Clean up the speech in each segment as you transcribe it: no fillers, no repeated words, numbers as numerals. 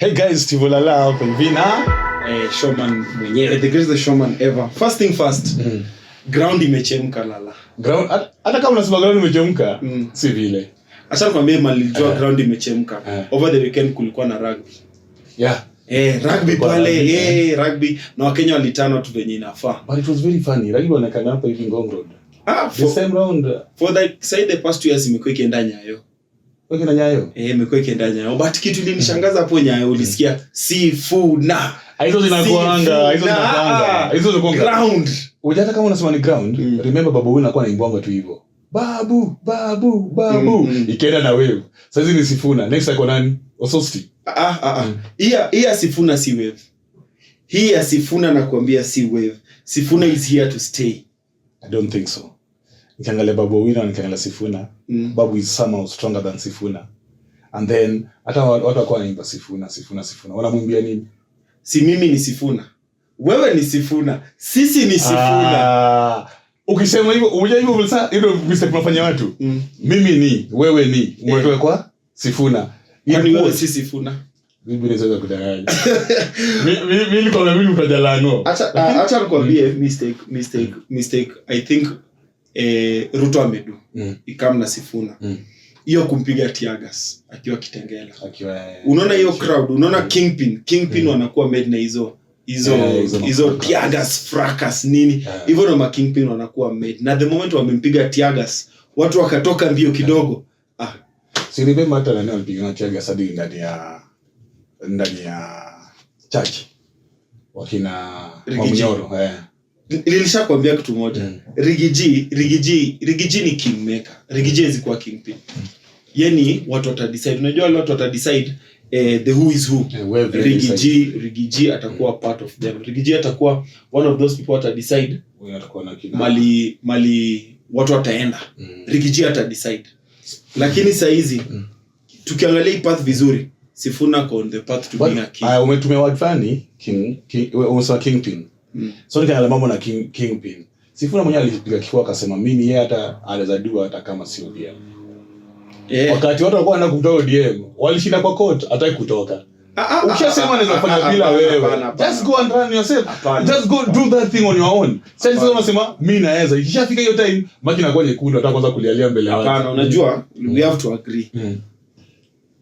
Hey guys, Steve Olala hapa hivi na showman mwenyewe, the greatest showman ever. First thing first, ground imechemka lala. Ground hata kama unasema ground imechemka, si vile. Acha nikwambie malijua ground imechemka. Over the weekend kulikuwa na rugby. Yeah. Rugby pale, rugby na Wakenya walitana tu venye inafaa. But it was very funny. Rugby wanakaa hapa hivi Ngong Road. The same round. For the past 2 years imekuwa ikienda Nyayo. Okay na Nyayo? Imekuwa ikienda Nyayo. But kitu linishangaza hapo Nyayo ulisikia Sifuna. Hizo zinakuanga, hizo zinakuanga. Ground. Unajua kama unasema ni ground, remember babu wewe anakuwa anaimba tu hivyo. Babu. Ikienda na wewe. Sasa hizi ni Sifuna. Next ako nani? Ososti. Hii Sifuna si wave. Hii Sifuna nakwambia si wave. Sifuna is here to stay. I don't think so. Nikiangalia Babu Owino na nikiangalia Sifuna, Babu is somehow stronger than Sifuna. And then hata watu wako wanaimba Sifuna. Wanamwimbia nini? Si mimi ni Sifuna. Wewe ni Sifuna. Sisi ni Sifuna. Ukisema hivyo, unajua hivyo sasa hilo mistake tunafanya watu. Mimi ni, wewe ni, umetoka kwa Sifuna. Yaani wewe si Sifuna. Mimi naweza kudanganya. Mimi kwa mimi utajalano. Acha nikwambie mistake I think Ruto amedu. Ikam na Sifuna. Hiyo kumpiga tiagas akiwa Kitengela. Unaona hiyo crowd, unaona Kingpin wanakuwa made na hizo tiagas fracas nini. Hivyo na Kingpin wanakuwa made. Na the moment wamempiga tiagas, watu wakatoka mbio kidogo. Si remember hata nani alipiga tiagas hadi ndani ya church. Wakina Mnyoro. Nilishakwambia kitu moja. Rigiji ni kingmaker. Rigiji hawezi kuwa kingpin. Yaani watu watadecide. Unajua watu watadecide the who is who. Rigiji atakuwa part of them. Rigiji atakuwa one of those people watadecide. Wewe atakuwa na kina mali watu wataenda. Rigiji atadecide. Lakini saa hizi tukiangalia path vizuri, Sifuna on the path to being a king. Umetumia word funny umesema kingpin. So nikaangalia mambo na kingpin. Sifuna mwenyewe alipiga kifua akasema mimi yeye hata anaweza dua hata kama si ODM. Wakati watu walikuwa wanakutoa ODM, walishinda kwa court hataki kutoka. Ukishasema anaweza kufanya bila wewe. Just go and run yourself. Just go do that thing on your own. Sasa unasema mimi naweza. Ikishafika hiyo time, maki inakuwa nyekundu hata kwanza kulialia mbele ya watu. Hapana, unajua we have to agree.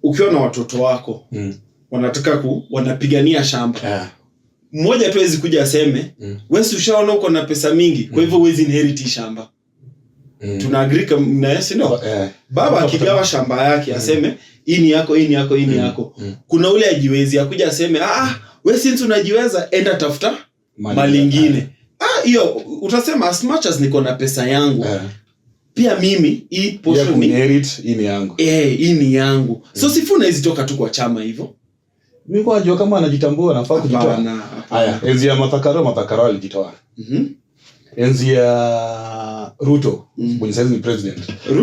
Ukiwa na watoto wako, wanataka wanapigania shamba. Mmoja tu hawezi kuja aseme, wewe si ushaona uko na pesa mingi, kwa hivyo huwezi inherit shamba. Tuna agree na yes no. Baba akigawa shamba yake aseme, hii ni yako. Kuna ule ajiwezi akuja aseme, wewe si unajiweza, enda tafuta mali nyingine. Hiyo utasema as much as niko na pesa yangu. Pia mimi hii portion ni inherit hii ni yangu. Hii ni yangu. So Sifuna hizi toka tu kwa chama hivyo. Mimi kwa jua kama anajitambua anafaa kujitoa. Haya, enzi ya Mathakaro alijitoa. Enzi ya Ruto, mwenye sasa ni president.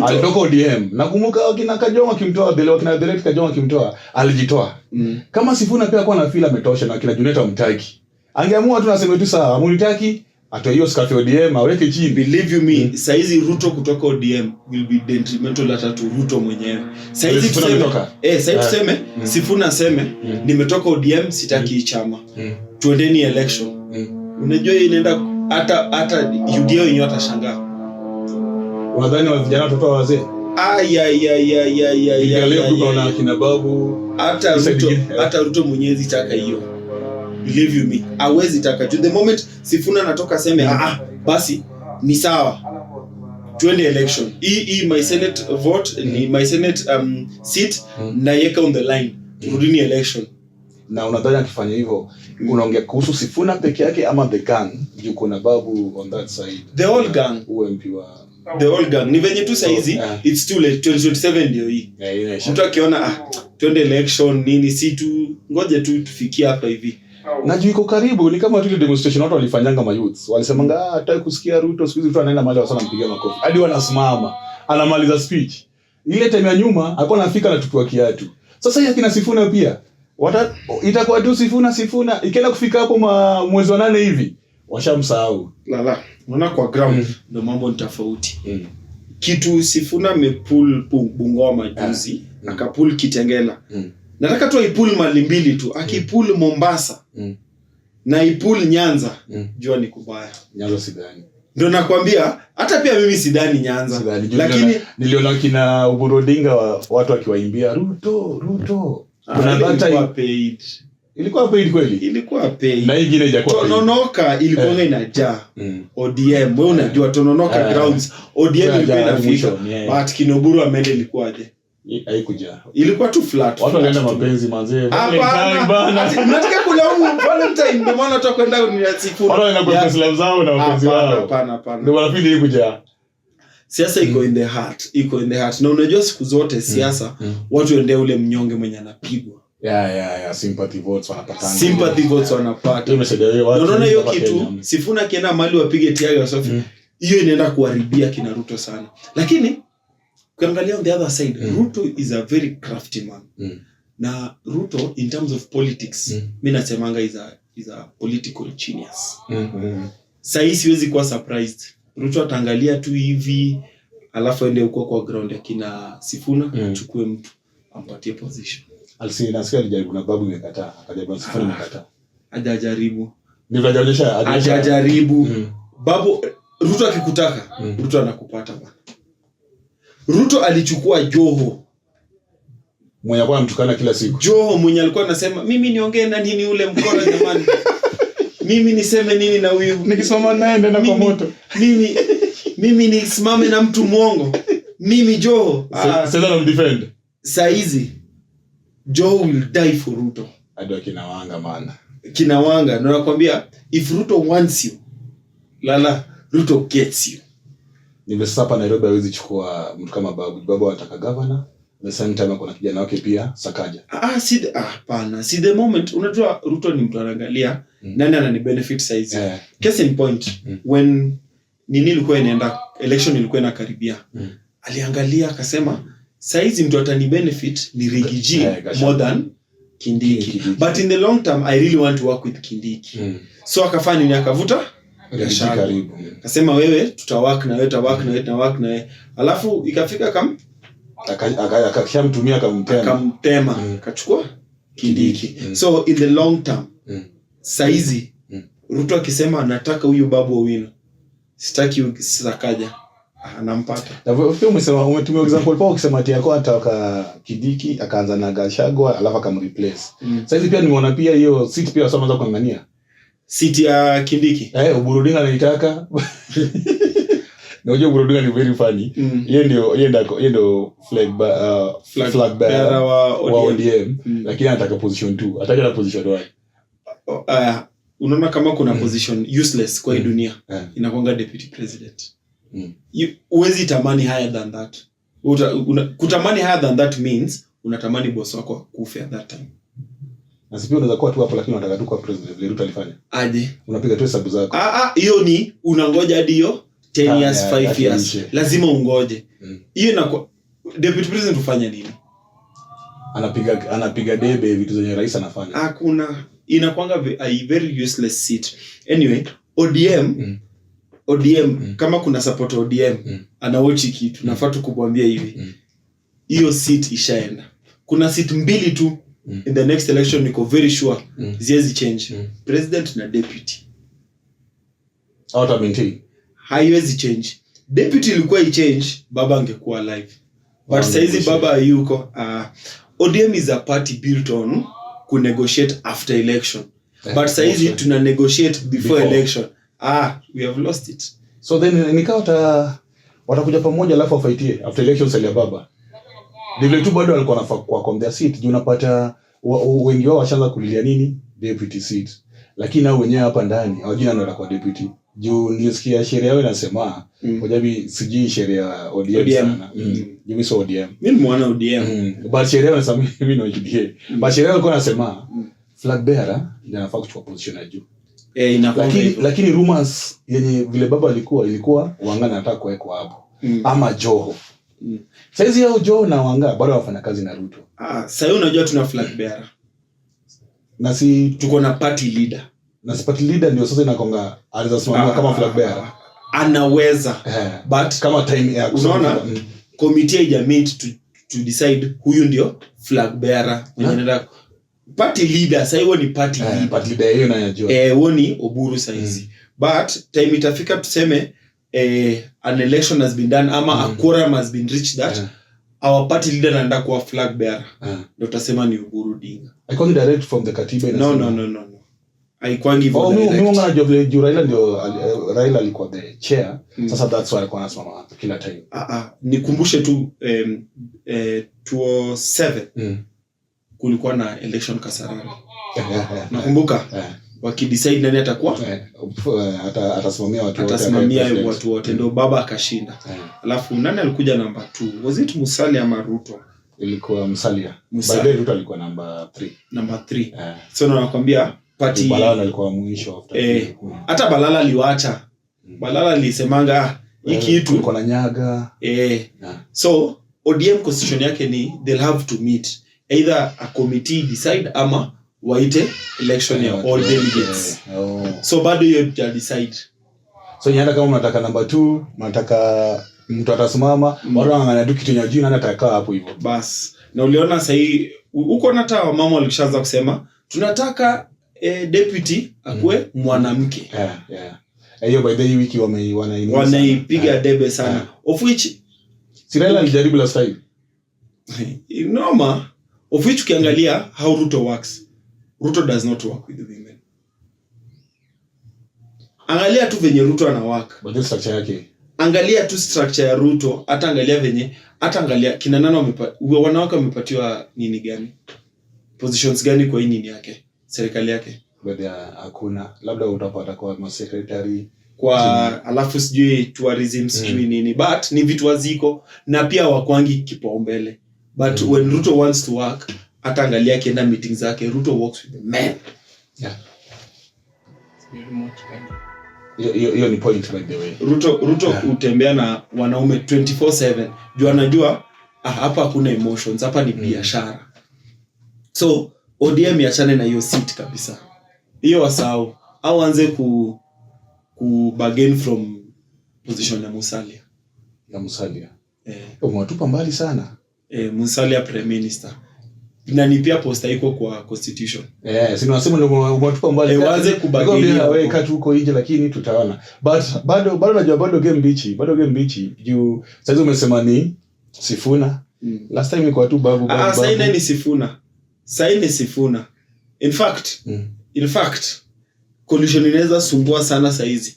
Alitoka ODM. Nakumbuka wakina Kajoma kimtoa, wakina Derek Kajoma kimtoa, alijitoa. Kama Sifuna pia kwa na feel ametosha na wakina Juneta mtaki. Angeamua tu nasema tu sawa, amunitaki atoe hiyo scarf ODM aweke chini. Believe you me, saizi Ruto kutoka ODM will be detrimental hata tu Ruto mwenyewe. Saizi tuseme, Sifuna aseme nimetoka ODM sitaki chama. Tuendeni election. Unajua inaenda hata UDA wenyewe watashangaa. Unadhani wa vijana watoto wazee? Leo kuna na kina Babu hata Ruto mwenyewe zitaka hiyo. Believe you me, hawezi taka. The moment Sifuna anatoka seme basi ni sawa. Tuende election. Hii my senate vote ni my senate seat na yeka on the line. Turudini election. Na unadhani akifanya hivyo unaongea kuhusu Sifuna peke yake ama the gang yuko na Babu on that side? The whole gang. UMP wa the whole gang. Ni venye tu saizi it's too late. 2027 ndio hii. Mtu akiona twende election nini, si tu ngoje tu tufikie hapa hivi. Najua iko karibu, ni kama tu demonstration watu walifanyanga mayouths. Walisemanga hataki kusikia Ruto, siku hizi mtu anaenda mahali wasana mpigia makofi. Hadi wanasimama, anamaliza speech. Ile time ya nyuma alikuwa anafika na tutua kiatu. Sasa hii akina Sifuna pia itakuwa tu Sifuna ikienda kufika hapo mwezi wa 8 hivi washamsahau. Unaona kwa ground ndio mambo ni tofauti. Kitu Sifuna amepull Bungoma juzi, akapull Kitengela. Nataka tu ipull mali mbili tu. Akipull Mombasa na ipull Nyanza, jua ni kubaya. Nyanza sidhani. Ndio nakwambia, hata pia mimi sidhani Nyanza. Lakini niliona kina Oburu Odinga watu wakiwaimbia Ruto. Ilikuwa paid kweli? Ilikuwa paid. Na ingine haijakuwa paid. Tononoka ilikuwa inajaa. ODM, wewe unajua Tononoka grounds. ODM ilikuwa inafika. But Kinoburu ameenda ilikuwaje? Haikuja. Ilikuwa tu flat. Watu wanaenda mapenzi manzee. Bana. Nataka kulaumu Valentine ndio maana tutakwenda ni siku. Watu wanaenda kwa Islam zao na mapenzi wao. Hapana. Ndio wanafili ilikuja. Siasa iko in the heart. Na unajua siku zote siasa watu waende ule mnyonge mwenye anapigwa. Yeah, sympathy votes wanapata. Unaona hiyo kitu, Sifuna kienda mahali wapige tiaga wasofi. Hiyo inaenda kuharibia kina Ruto sana. Lakini ukiangalia on the other side, Ruto is a very crafty man. Na Ruto in terms of politics, mimi nasemanga is a political genius. Sasa siwezi kuwa surprised. Ruto ataangalia tu hivi, alafu aende huko kwa ground ya kina Sifuna, achukue mtu ampatie position. Nasikia alijaribu na babu imekataa. Akajaribu Sifuna imekataa. Hajajaribu. Ndivyo hajajaribu. Babu Ruto akikutaka, Ruto anakupata bana. Ruto alichukua Joho. Mwenye alikuwa mtukana kila siku. Joho mwenye alikuwa anasema mimi niongee na nini ule mkono jamani. Mimi niseme nini na huyu? Nikisoma naye nenda kwa moto. Mimi nisimame na mtu mwongo. Mimi Joho. Sasa na defend. Saizi Joho will die for Ruto. Ado kinawanga man. Kinawanga. Na nakwambia if Ruto wants you, lala Ruto gets you. Nimesapa Nairobi hawezi chukua mtu kama babu. Babu anataka governor. The same time kuna kijana wake pia Sakaja. Hapana. See the moment unajua Ruto ni mtu anaangalia nani anani benefit size. Case in point when nini ilikuwa inaenda election ilikuwa inakaribia. Aliangalia akasema size mtu atani benefit ni Rigiji more than Kindiki. But in the long term I really want to work with Kindiki. So akafanya nini akavuta karibu. Akasema wewe tutawork na wewe work na wewe. Alafu ikafika kama akashamtumia akamtema akachukua Kindiki. So in the long term saizi Ruto akisema anataka huyu babu Owino, sitaki Sakaja, anampata. Na pia umetumia example Paul ukisema ati yako ataka Kindiki akaanza na Gachagua alafu akamreplace. Saizi pia nimeona pia hiyo seat pia wasomaanza kuangania. Seat ya Kindiki. Oburu Odinga anaitaka. Na unajua Oburu Odinga ni very funny. Yeye ndio flag bearer wa ODM. Lakini anataka position 2. Ataka na position 1. Unaona kama kuna position useless kwa hii dunia. Inakuanga deputy president. Uwezi tamani higher than that. Kutamani higher than that means unatamani boss wako kufe at that time. Na sipio unaweza kuwa tu hapo lakini unataka tu kwa president vile Ruto alifanya. Aje. Unapiga tu hesabu zako. Hiyo ni unangoja hadi hiyo 10 years 5 years. Lazima ungoje. Hiyo inakuwa deputy president ufanya nini? Anapiga debe vitu zenye rais anafanya. Hakuna, inakuanga a very useless seat. Anyway, ODM kama kuna support ODM anawatch kitu nafaa tu kumwambia hivi. Hiyo seat ishaenda. Kuna seat mbili tu in the next election niko very sure ziwezi change. President na deputy. Out maintain. Haiwezi change. Deputy ilikuwa i-change, baba angekuwa alive. But saizi baba hayuko. ODM is a party built on negotiate after election. But saizi tuna negotiate before election. We have lost it. So then nikao watakuja pamoja alafu wafaitie after election sali ya baba. Ndivyo tu bado walikuwa wanafaa kwa their seat. Juu unapata wengi wao washaanza kulilia nini? Deputy seat. Lakini hao wenyewe hapa ndani hawajina ndio kwa deputy. Juu nilisikia sheria yao inasema hojabi sijui sheria ya ODM sana. Mimi sio ODM. Mimi mwana ODM. But sheria inasema mimi no UDA. But sheria ilikuwa inasema flag bearer ndio anafaa kuchukua position ya juu. Lakini rumors yenye vile baba ilikuwa Wanga anataka kuwekwa hapo. Ama Joho. Saizi yao Joho na Wanga bado wafanya kazi na Ruto. Sasa unajua tuna flag bearer. Na si tuko na party leader. Na si party leader ndio sasa inakonga anaweza simama kama flag bearer. Anaweza. But kama time ya unaona committee ya meet to decide huyu ndio flag bearer mwenye party leader. Sasa hiyo ni party leader. Party leader hiyo najua. Huo ni Oburu saizi. But time itafika tuseme an election has been done ama a quorum has been reached that our party leader anaenda kuwa flag bearer. Ndio tutasema ni Oburu Odinga. Haikuwa direct from the katiba inasema. No. Haikuwa hivyo. Mimi ngana ndio Raila ndio Raila alikuwa the chair. Sasa that's why alikuwa anasimama kila time. Nikumbushe tu 2007 kulikuwa na election Kasarani. Nakumbuka wakidecide nani atakuwa atasimamia watu wote ndio baba akashinda. Alafu nani alikuja namba 2? Was it Musalia ama Ruto? Ilikuwa Musalia. Baadaye Ruto alikuwa namba 3. So nakwambia party Balala alikuwa mwisho after. Hata Balala aliwaacha. Balala alisemanga hiki kitu kulikuwa na Nyaga. So ODM constitution yake ni they'll have to meet either a committee decide ama waite election ya all delegates. So bado you decide. So nyanda kama unataka number 2, unataka mtu atasimama, watu wanaangalia tu kitu nyajui na atakaa hapo hivyo. Bas. Na uliona sasa hii uko na tawa mama walishaanza kusema tunataka deputy akue mwanamke. Hiyo by the way wiki wanaipiga debe sana. Of which Sirela alijaribu last time. Noma. Of which ukiangalia how Ruto works. Ruto does not work with the women. Angalia tu venye Ruto ana work. But the structure yake. Angalia tu structure ya Ruto, hata angalia venye, hata angalia kina nani wanawake wamepatiwa nini gani? Positions gani kwa hii nini yake? Serikali yake. But hakuna. Labda utapata kwa secretary kwa alafu sijui tourism sijui nini, but ni vitu waziko na pia wakwangi kipaumbele. But when Ruto wants to work, hata angalia akienda meetings zake, Ruto works with the men. Hiyo ni point by the way. Ruto utembea na wanaume 24/7. Juu anajua hapa hakuna emotions, hapa ni biashara. So ODM yachane na hiyo seat kabisa. Hiyo wasahau. Au anze ku bargain from position ya Musalia. Umewatupa mbali sana. Musalia prime minister. Na ni pia posta iko kwa constitution. Si unasema ndio umewatupa mbali. Waanze kubageni wewe kati huko nje, lakini tutaona. But bado najua bado game bichi. Juu sasa umesema ni Sifuna. Last time ilikuwa tu babu. Sasa ni Sifuna. In fact coalition inaweza sumbua sana saa hizi.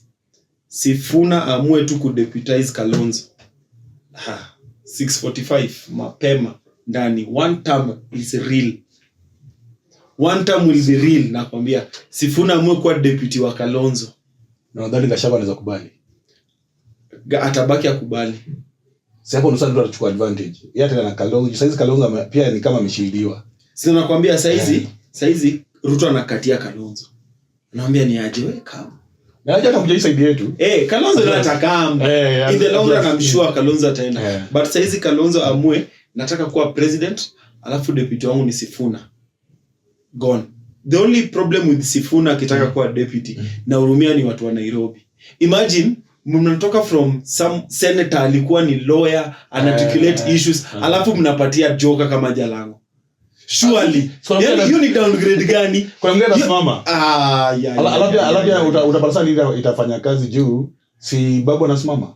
Sifuna amue tu kudeputize Kalonzo. 645 mapema ndani. One term is real. One term will be real, nakwambia. Sifuna amue kuwa deputy wa Kalonzo. Na nadhani Gachagua anaweza kubali. Atabaki akubali. Si hapo ndo ndio atachukua advantage. Yeye tena na Kalonzo. Sasa hizi Kalonzo pia ni kama ameshildiwa. Sasa nakwambia saa hizi Ruto anakatia Kalonzo. Anamwambia ni aje wewe kama. Na hata kuja side yetu. Kalonzo ndio atakam. In the long run I'm sure Kalonzo ataenda. But saa hizi Kalonzo amue nataka kuwa president, alafu deputy wangu ni Sifuna. Gone. The only problem with Sifuna akitaka kuwa deputy na urumia ni watu wa Nairobi. Imagine mnatoka from some senator alikuwa ni lawyer, articulate issues, alafu mnapatia joka kama Jalango. Surely. You need downgrade gani? Kwa mgeni anasimama. Alafu utapata nini itafanya kazi juu si babu anasimama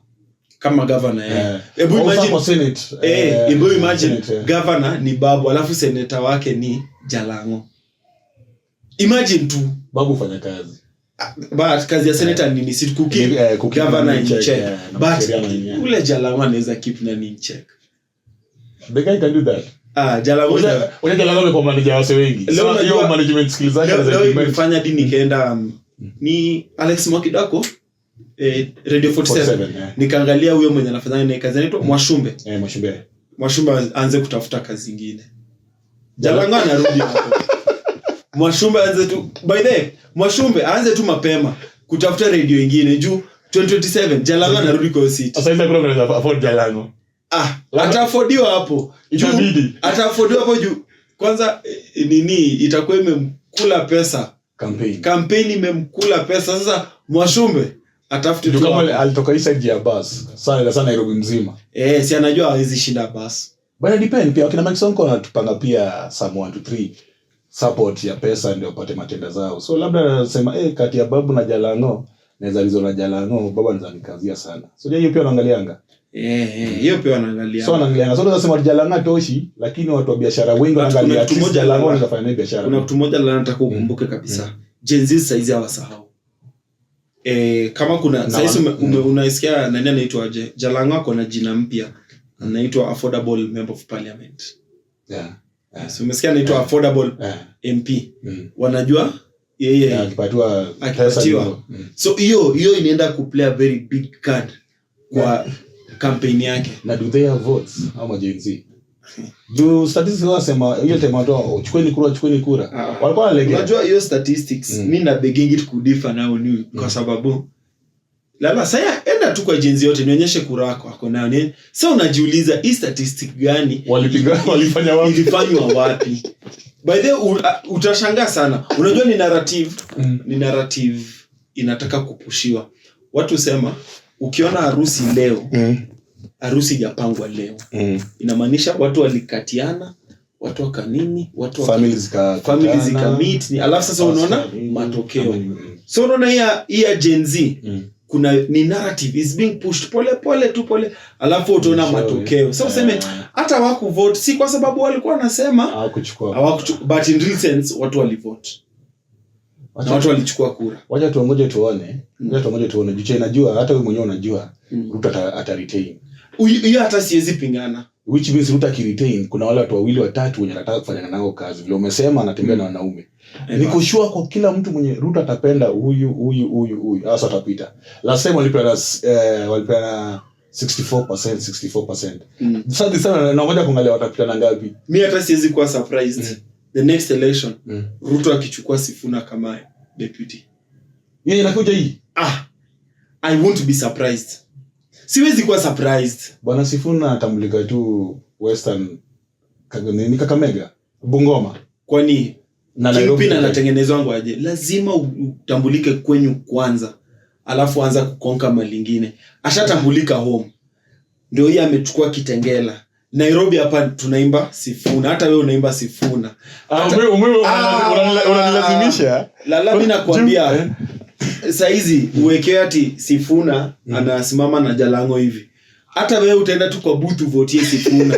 kama governor. Hebu imagine governor ni babu alafu senator wake ni Jalango. Imagine tu babu fanya kazi. But kazi ya senator ni sit cooking governor in check. But ule Jalango anaweza keep na in check. The guy can do that. Jalango Jalango kwa manager wase wengi. Sasa hiyo management skills zake anafanya dini nikaenda ni Alex Mwakidako Radio 47. Nikaangalia huyo mwenye anafanya naye kazi anaitwa Mwashumbe. Mwashumbe aanze kutafuta kazi nyingine. Jalango anarudi hapo. Mwashumbe aanze tu by the way, Mwashumbe aanze tu mapema kutafuta radio nyingine juu 2027 Jalango anarudi kwa seat. Sasa hizo kuna afford Jalango. Atafodiwa hapo. Itabidi. Atafodiwa hapo juu. Kwanza nini itakuwa imemkula pesa. Campaign imemkula pesa. Sasa Mwashumbe atafute tu kama alitoka inside ya bus. Sana Nairobi mzima. Si anajua hawezi shinda bus. Bana depend pia wakina Mike Sonko wanatupanga pia some 1 to 3 support ya pesa ndio upate matenda zao. So labda nasema kati ya Babu na Jalango naweza lizo na Jalango, Baba anaweza nikazia sana. So hiyo pia wanaangalianga. Hiyo pia wanaangalia. So wanaangalianga. So tunasema Jalango toshi, lakini watu wa biashara wengi wanaangalia kitu Jalango anafanya nini biashara. Kuna mtu mmoja nataka ukumbuke kabisa. Gen Z saizi hawasahau. Kama kuna saizi unaisikia nani anaitwa Jalango ako na jina mpya. Anaitwa Affordable Member of Parliament. So umesikia anaitwa Affordable MP. Wanajua yeye akipatiwa pesa. So hiyo inaenda kuplay a very big card kwa campaign yake. Na do they have votes ama Gen Z? Do statistics wasema hiyo tema ndio chukueni kura. Walikuwa wanalegea. Unajua hiyo statistics mimi na begging it kudiffer now ni kwa sababu lala saya enda tu kwa Gen Z yote nionyeshe kura yako ako nayo ni. Sasa unajiuliza hii statistic gani ilifanywa wapi? By the way utashangaa sana. Unajua ni narrative inataka kupushiwa. Watu sema ukiona harusi leo harusi yapangwa leo inamaanisha watu walikatiana, watu wakanini, watu family zikamit ni alafu sasa unaona matokeo. So unaona hii Gen Z kuna ni narrative is being pushed pole alafu utaona matokeo. Sasa useme hata waku vote si kwa sababu walikuwa wanasema hawakuchukua but in real sense watu walivote. Na watu walichukua kura. Wacha tuongoje tuone. Jicho inajua hata wewe mwenyewe unajua Ruto ata retain. Hiyo hata siwezi pingana. Which means Ruto akiretain kuna wale watu wawili watatu wenye anataka kufanya nao kazi. Vile umesema anatembea na wanaume. Niko sure kwa kila mtu mwenye Ruto atapenda huyu hasa atapita. Last time walipeana 64%. Sasa sana naongoja kuangalia watapita na ngapi. Mimi hata siwezi kuwa surprised. The next election Ruto akichukua Sifuna kama deputy. Yeye inakuja hii. I won't be surprised. Siwezi kuwa surprised. Bwana Sifuna atambulika tu Western Kakamega, Bungoma. Kwani na Nairobi na natengenezwa wangu aje? Lazima utambulike kwenyu kwanza. Alafu anza kukonka malingine. Ashatambulika home. Ndio yeye amechukua Kitengela. Nairobi hapa tunaimba Sifuna. Hata wewe unaimba Sifuna. Unanilazimisha. Mimi nakwambia saizi uwekea ati Sifuna anasimama na Jalango hivi. Hata wewe utaenda tu kwa booth vote Sifuna.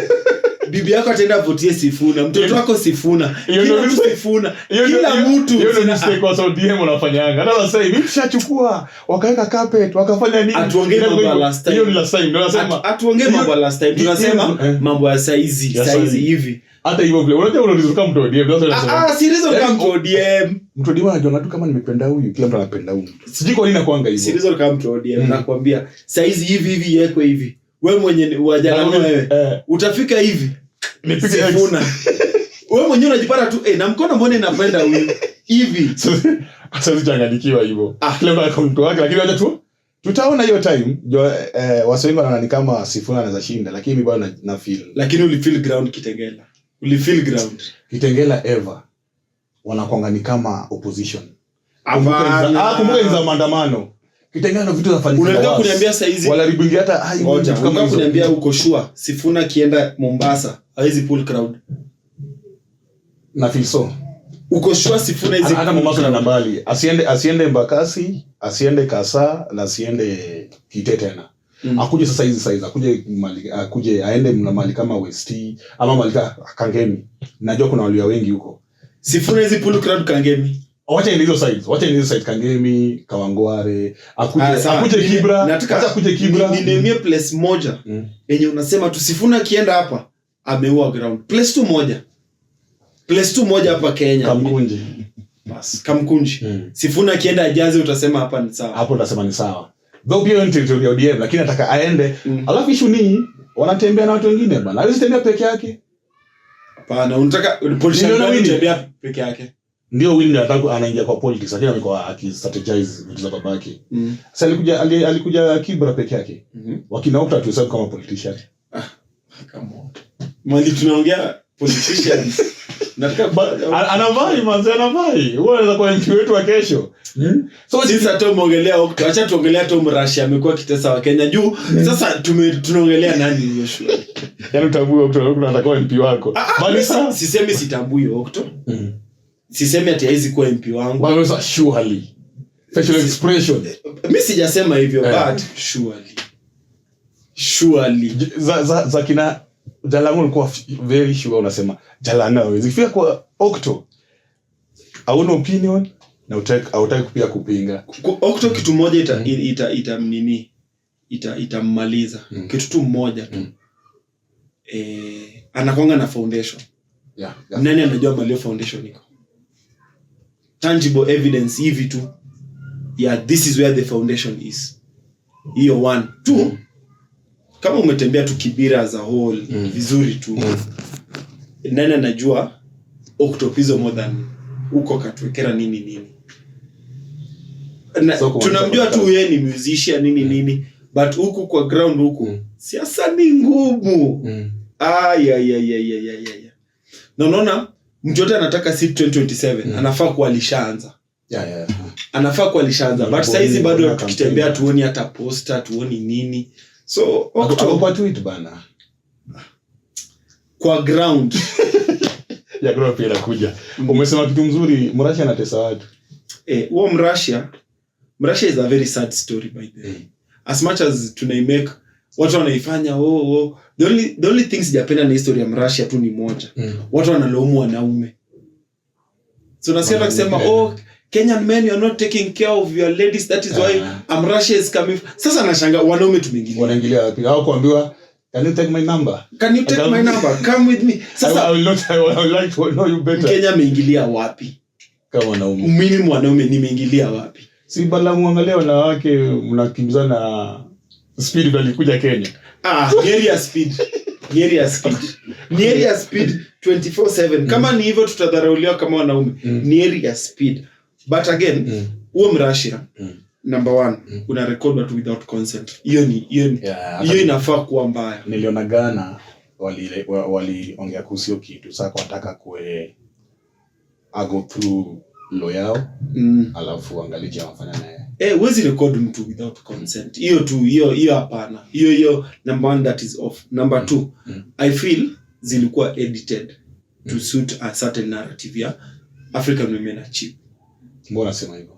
Bibi yako ataenda vote Sifuna, mtoto wako Sifuna. Kila mtu Sifuna. Kila mtu. Hiyo ndio mistake kwa ODM wanafanyanga. Hata sasa hivi tushachukua, wakaweka carpet, wakafanya nini? Atuongee mambo ya last time. Hiyo ni last time. Ndio nasema atuongee mambo ya last time. Tunasema mambo ya saizi hivi. Hata hivyo vile unajua unalizoka mtu ODM ndio unasema sirizo kama mtu ODM mtu ODM anajua tu kama nimependa huyu kila mtu anapenda huyu sijui kwa nini nakuanga hivyo sirizo kama mtu ODM nakwambia saizi hivi yeko hivi wewe mwenye wajana wewe utafika hivi nipige Sifuna wewe mwenyewe unajipata tu na mkono mbona napenda huyu hivi sasa usichanganyikiwa hivyo kila mtu ana mtu wake lakini wacha tu tutaona hiyo time watu wengi wanaona kama Sifuna anaweza shinda lakini mimi bado na feel lakini uli feel ground Kitengela ulifeel ground Kitengela ever wanakuanga ni kama opposition. Kumbuka ni za maandamano. Kitengela vitu zafanyika. Unataka kuniambia saa hizi wala ribingi hata kama kuniambia uko sure Sifuna kienda Mombasa hawezi pull crowd. Na feel so. Uko sure Sifuna hizi hata Mombasa na mbali. Asiende Mbakasi, asiende Kasa na asiende Kitete tena. Akuje sasa hizi size akuje aende mali kama West ama mali Kangemi. Najua kuna walio wengi huko. Sifuna hizi pull crowd Kangemi. Wacha hizo size Kangemi, Kawangware, akuje Kibra, acha akuje Kibra. Ninemie place moja yenye unasema tu Sifuna kienda hapa ameua ground. Place tu moja hapa Kenya. Kamkunji. Bas, Kamkunji. Sifuna kienda ajaze utasema hapa ni sawa. Hapo utasema ni sawa. Though pia ni territory ya ODM lakini nataka aende. Alafu issue ni wanatembea na watu wengine bana. Hawezi tembea peke yake. Hapana, unataka politician anatembea peke yake. Ndio Winnie anataka anaingia kwa politics lakini amekuwa akistrategize vitu za babake. Sasa alikuja Kibra peke yake. Wakinaokta tu sababu kama politician. Come on. Mali tunaongea politicians. Nataka anavai manzi anavai. Wewe unaweza kuwa MP wetu wa kesho. So sisi hata muongelea Okto, acha tuongelea Tom Russia amekuwa kitesa wa Kenya juu. Sasa tunaongelea nani hiyo shule? Yaani utambue Okto unataka MP wako. Bali sasa sisemi sitambui Okto. Sisemi ati haizi kuwa MP wangu. Bali sasa surely. Facial expression. Mimi sijasema hivyo but surely. Za kina Jalang'o ulikuwa very sure unasema Jalang'o hawezi fika kwa Okto. Hauna opinion na hautaki pia kupinga. Okto kitu moja itammaliza. Kitu tu moja tu. Anakuanga na foundation. Yeah. Nani anajua malio foundation iko? Tangible evidence hivi tu. Yeah, this is where the foundation is. Hiyo 1 2 kama umetembea tu Kibera as a whole vizuri tu. Nani anajua Octopizo more than uko Katwekera nini. Tunamjua tu yeye ni musician nini but huku kwa ground huku siasa ni ngumu. Ya. Naona mtu yote anataka sit 2027 anafaa kuwa alishaanza. Yeah. Anafaa kuwa alishaanza but saizi bado tukitembea tuoni hata poster tuoni nini. So kwa tweet bana. Kwa ground ya ground pia inakuja. Umesema kitu mzuri, Mrashia anatesa watu. Huo Mrashia is a very sad story by the way. As much as tunaimake watu wanaifanya the only things japenda na history ya Mrashia tu ni moja. Watu wanalaumu wanaume. So nasikia kusema Kenyan men, you are not taking care of your ladies, that is why Mrashia is coming. Sasa nashangaa wanaume tumeingilia. Wanaingilia wapi? Hao kuambiwa can you take my number? Come with me. Sasa I will like to know you better. Kenya ameingilia wapi? Kama wanaume. Mimi mwanaume nimeingilia wapi? Si bala muangalia wanawake mnakimbizana speed alikuja Kenya. Near speed 24/7. Kama ni hivyo tutadharauliwa kama wanaume. Near speed. But again, huo Mrashia number 1 una record watu without consent. Hiyo inafaa kuwa mbaya. Niliona Ghana waliongea kuhusu kitu. Sasa wataka kue go through lawyer alafu angalie wafanya naye. Huwezi record mtu without consent. Hiyo hapana. Hiyo number 1 that is off. Number 2, I feel zilikuwa edited to suit a certain narrative ya African women are cheap. Mbona sema hivyo?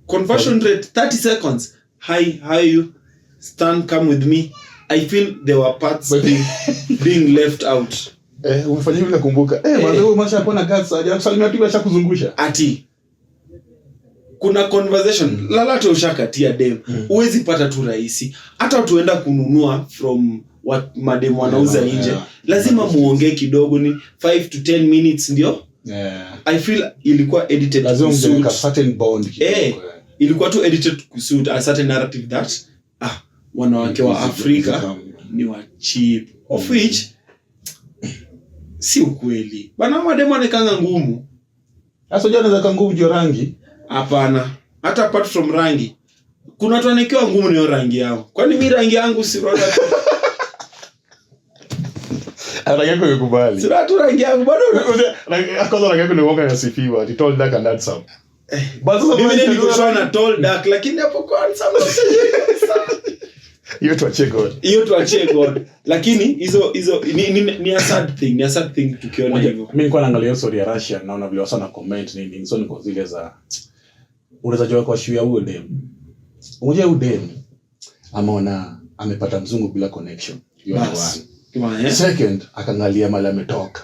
Conversion rate 30 seconds. Hi you stand come with me. I feel there were parts being left out. Umefanya hivi nakumbuka. Mazao masha hapo guts haja kusalimia tu basha kuzungusha. Ati kuna conversation lalata ushakatia dem. Uwezi pata tu rahisi. Hata tuenda kununua from what madem wanauza nje. Lazima muongee kidogo ni 5 to 10 minutes ndio. I feel ilikuwa edited to suit a certain bond kidogo. Ilikuwa tu edited to suit a certain narrative that wanawake wa Afrika ni wa cheap, of which si ukweli. Bana mademo anekanga ngumu. Sasa unajua anaweza ngumu juu rangi? Hapana. Hata apart from rangi. Kuna watu wanekewa ngumu ni rangi yao. Kwani mimi rangi yangu si roda. Rangi yako ikubali. Si rangi yangu bado. Akaanza rangi yako ni wonga ya sifiwa. He told that and that some. But mimi nilikuwa na told dark lakini hapo kwa some. Hiyo tuachie God. Lakini hizo ni a sad thing tukiona hivyo. Mimi nilikuwa naangalia story ya Russia naona vile wasana comment nini. So niko zile za unaweza jua kwa show ya huo dem. Unajua huo dem ameona amepata mzungu bila connection. Hiyo ni one. Second akaangalia mali ametoka.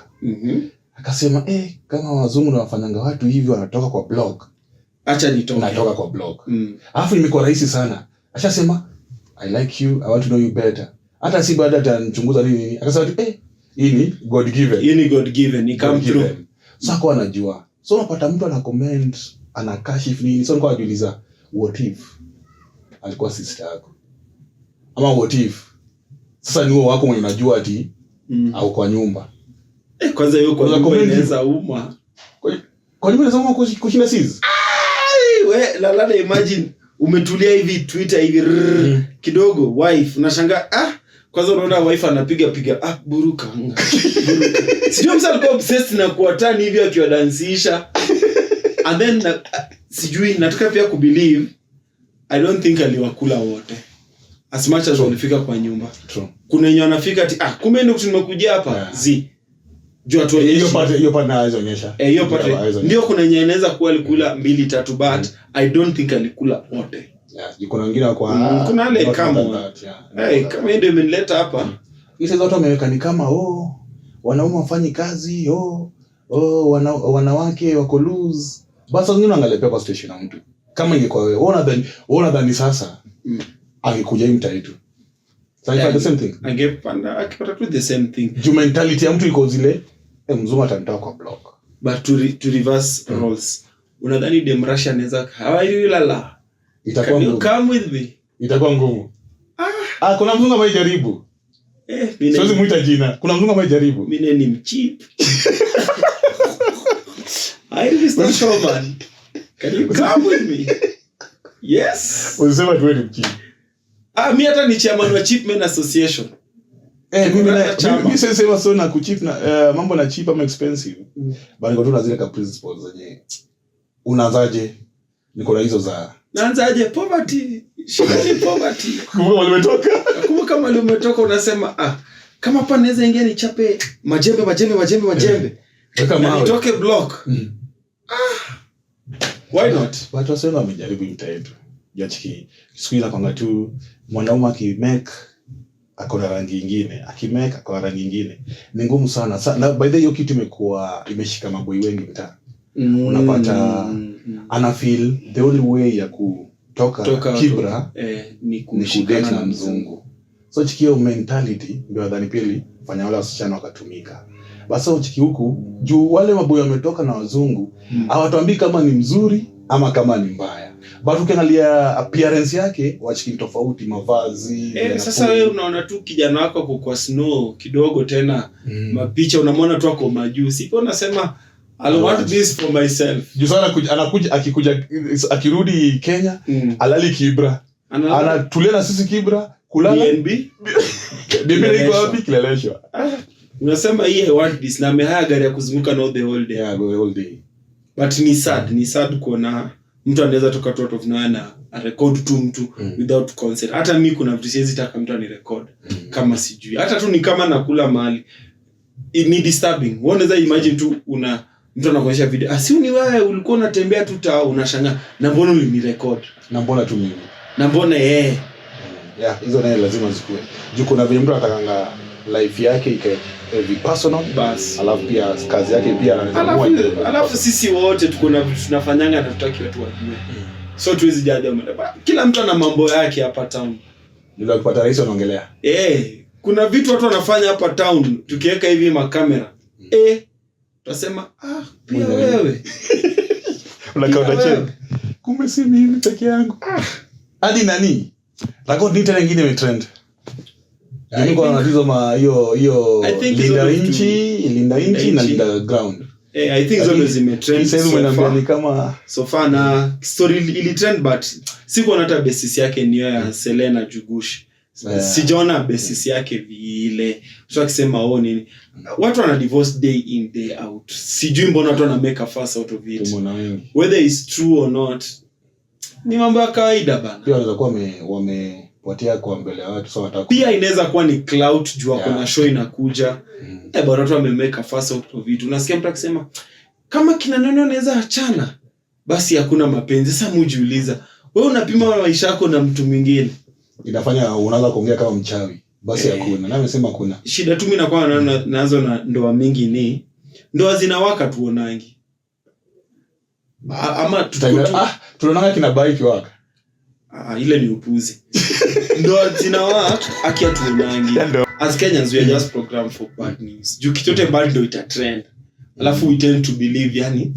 Akasema kama wazungu na wafanyanga watu hivi wanatoka kwa blog. Acha nitoke. Natoka kwa blog. Alafu imekuwa rahisi sana. Ashasema I like you, I want to know you better. Hata si baada atachunguza nini. Akasema hii ni God given. Ni come through. Sasa kwa anajua. So unapata mtu ana comment, ana kashif nini. So nilikuwa najiuliza what if alikuwa sister yako? Ama what if sasa ni wewe wako mwenye unajua ati au kwa nyumba. Kwanza hiyo kwa nyumba inaweza uma. Kwa nyumba inaweza uma kushinda sis. We lalala imagine umetulia hivi Twitter hivi kidogo wife unashangaa kwanza unaona wife anapiga buruka. Sijui msa alikuwa obsessed na kuatani hivi akiwadansisha. And then sijui nataka pia kubelieve I don't think aliwakula wote. as much as walifika kwa nyumba. True. Kuna wenye wanafika ati kumbe ndio tumekuja hapa jua tu hiyo part na aizonyesha hiyo part ndio kuna wenye anaweza kuwa alikula 2-3 but I don't think alikula wote. Kuna wengine kwa kuna wale kama kama ndio imenileta hapa hizo zote wameweka ni kama wanaume wafanyi kazi wanawake wako loose. Basi wengine wangalepea kwa station na mtu kama ingekuwa wewe unadhani sasa angekuja hii mtaa yetu sasa the same thing akipata tu the same thing. Ju mentality ya mtu iko zile mzungu atanitoa kwa block but to reverse roles. Unadhani dem Russia anaweza hawailalala itakuwa ngumu. Come with me itakuwa ngumu. Kuna mzungu ambaye jaribu siwezi muita jina. Kuna mzungu ambaye jaribu mimi ni mcheap I will not show man. Can you come with me? Yes. Unasema tu wewe mcheap. Mimi hata ni chairman wa Cheap Men Association. Mimi sasa so na kucheap na mambo na cheap ama expensive. Bali niko tu na zile principles zenye unaanzaje? Niko na hizo za naanzaje poverty. Shida poverty. Kumbuka mali umetoka unasema kama hapa naweza ingia ni chape majembe. Kama nitoke block. Why not? Watu wasema wamejaribu mtaa yetu. Jachiki. Siku ile kwanga tu mwanaume akimake akona rangi nyingine, akimake akona rangi nyingine. Ni ngumu sana. Na by the way hiyo kitu imeshika maboi wengi mtaa. Unapata ana feel the only way ya kutoka Kibra ni kudate na mzungu. So chikio mentality ndio adhani pili fanya wale wasichana wakatumika. Basi uchiki huku juu wale maboi wametoka na wazungu hawatuambii kama ni mzuri ama kama ni mbaya. But ukiangalia appearance yake wachiki tofauti, mavazi. Sasa wewe unaona tu kijana wako kwa snow kidogo tena mapicha unamwona tu ako majuu. Sipo unasema I want this for myself. Juu sana anakuja akirudi Kenya alali Kibra. Anatulia na sisi Kibra kulala BNB. Iko wapi kileleshwa. Unasema I want this na mehaya gari ya kuzunguka no the whole day. The whole day. But ni sad kuona mtu anaweza toka out of nowhere na record tu mtu without consent. Hata mimi kuna vitu siwezi taka mtu anirecord kama sijui. Hata tu ni kama nakula mahali. Ni disturbing. Unaweza imagine tu mtu anakuonyesha video. Si ni wewe ulikuwa unatembea tu unashangaa na mbona ulinirecord? Na mbona tu mimi? Na mbona hizo naye lazima zikue. Juu kuna vile mtu atakanga life yake ikae personal bas. Alafu pia kazi yake pia anaweza alafu sisi wote tuko na vitu tunafanyanga na tutaki watu wajue. So tuwezi jaja kila mtu ana mambo yake hapa town. Ndio kupata rais anaongelea. Kuna vitu watu wanafanya hapa town tukiweka hivi makamera. Tutasema pia wewe. Unakaota chini. Kumbe si mimi peke yangu. Hadi nani? Lakini nita nyingine imetrend. Niko anatizo hiyo linda inchi na linda ground. I think zote zimetrend. Sasa umeambia ni kama so far na story ili trend but sikuona hata basis yake ni ya Selena Jugush. Sijaona basis yake vile. So akisema nini? Watu wana divorce day in day out. Sijui mbona watu wana make a fuss out of it. Whether it's true or not. Ni mambo ya kawaida bana. Pia wanaweza kuwa wamepotea kwa mbele ya watu so wataka. Pia inaweza kuwa ni clout juu kuna show inakuja. Bado watu wame make a fuss out of it. Unasikia mtu akisema kama kina nani wanaweza achana basi hakuna mapenzi. Sasa mujiuliza, wewe unapima maisha yako na mtu mwingine. Inafanya unaanza kuongea kama mchawi. Basi hakuna. Na amesema kuna. Shida tu mimi nakuwa nazo na ndoa mingi ni ndoa zinawaka tuonangi. Ama tunaona kina bike waka. Ile ni upuzi. Ndoa zinawaka akia tuonangi. As Kenyans we are just programmed for bad news. Juu kitote bad ndio ita trend. Alafu we tend to believe yani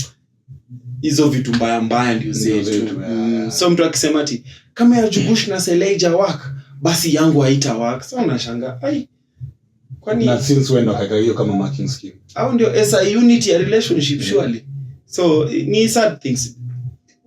hizo vitu mbaya ndio zetu. So mtu akisema ati kama ya Jugush na Seleja work basi yangu haita work. Sasa unashangaa kwani na since when wakaka hiyo kama marking scheme au ndio as a unity ya relationship surely. So ni sad things.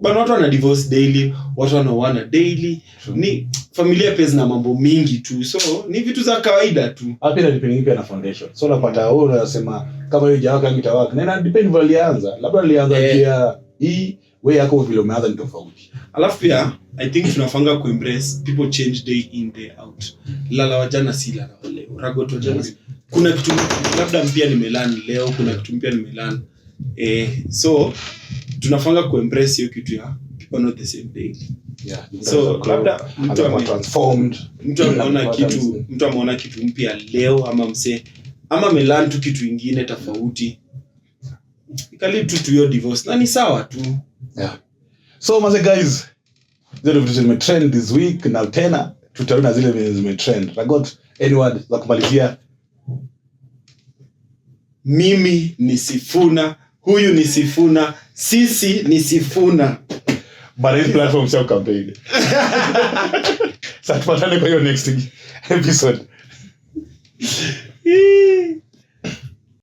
Bana watu wana divorce daily, watu wanaoana daily. Ni familia pia zina mambo mingi tu. So ni vitu za kawaida tu. Hapo ina depend pia na foundation. So unapata wewe unasema kama hiyo jawaka itawaka. Na ina depend vile alianza. Labda alianza pia hii wewe yako vile umeanza ni tofauti. Alafu pia I think tunafanga ku embrace people change day in day out. Lala wajana si lala leo. Ragot wajana. Kuna kitu labda mpya nimelan leo, kuna kitu mpya nimelan. So tunafanga ku embrace hiyo kitu ya people not the same day. Yeah. So labda mtu transformed, mtu ameona kitu mpya leo ama ama melan tu kitu kingine tofauti. Ikali tu your divorce. Na ni sawa tu. Yeah. So guys, zile vitu zimetrend this week na tena tutaona zile zimetrend. Ragot, any word za kumalizia? Mimi ni Sifuna, huyu ni Sifuna, sisi ni Sifuna. But his platform self campaign. Sasa tupatane kwa hiyo next episode.